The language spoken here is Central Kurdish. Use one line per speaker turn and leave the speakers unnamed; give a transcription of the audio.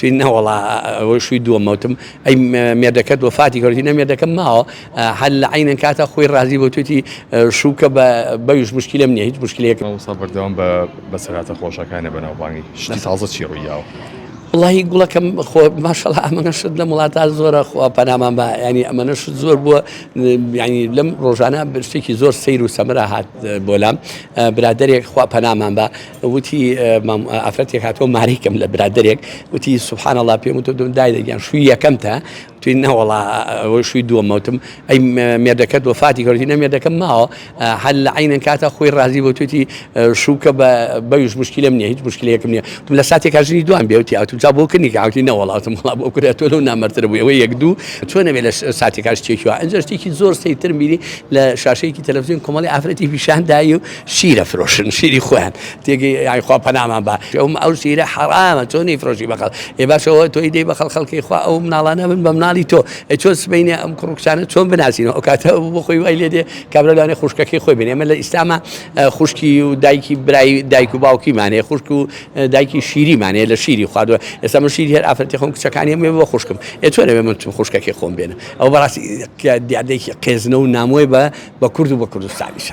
توی نەوەڵا ئەوە شووی دووەمەوتم ئەی مێردەکەت وەفاتی کردینە مێردەکەم ماوە هەل لە عینەن کاتە خۆی ڕازی بۆ توێتی شووکە بەویش مشکلم نییە هیچ مشکلەیەک
وسا بەردەوام بە سەراتە خۆشەکانە بەناوبانگی شتی تازە چی ڕوویاوە
والله گوڵەکەم خۆ ماشەڵڵا ئەمەشت لە وڵاتە زۆرە خوا پەنامان بە ینی ئەمەش زۆر بووە ینی لەم ڕۆژانە شتێکی زۆر سەیر و سەمرە هات بۆ لام برادێک خوا پەنامان بە وتی ئافرەتێک هاتۆ ماریکەم لە برادێک وتی سوبحان الله پێم وتە دای دەگیان شووی یەکەمتە توی نەوەڵا ئەوە شووی دووەمەوتم ئەی مێردەکەت وەفاتی کردینە مێردەکەم ماوە هەل لە عینەن کاتە خۆی ڕازی بۆ توێتی شووکە بەویش مشکلم نییە هیچ مشکلەیەکم نییە تم لە ساتێک کاژنی دوان بێوتی ئەوتجا بۆ کردنی کاوتی نەوەڵاتم وڵا بۆ کرێت تۆ لەو نامەرترە بووی ئەوەی یەک دوو چۆن نەبێت لە ساتی کاش شتێکیوە ئەنجا شتێکی زۆر سەیرتر بیری لە شاشەیەکی تەلەڤیزیۆن کۆمەڵی ئافرەتی پیشاندایی و شیرە فرۆشن شیری خۆیان تێگەی یانی خوا پەنامان بە ئەو شیرە حەرامە چۆن نەیفرۆشی بەخەڵ ێ باشەوە تۆی دەی بە خەڵکی خوا ئەو مناڵانە بن بە مناڵی تۆ چۆن سبەینێ ئەم کوڕکچانە چۆن بناسیینەوە ئەو کاتە بۆ خۆی وای لێ دێ کابرا خوشکەکەی خۆی بێنێ ئێمە لە ئیسلامە خوشکی و دایکی برای دایک و باوکیمانەیە خوشک و دایکی شیریمانەیە لە شیری خواردووە ئێستا من شیری هەر ئافرەتی خۆم کچەکانی ئەمێ بۆ خوشکم چۆن نەبێ من خوشکەکەی خۆم بێنە ئەو بەڕاستی دیادێکی قێزنە و نامۆی بە کورد و بە کوردستانیش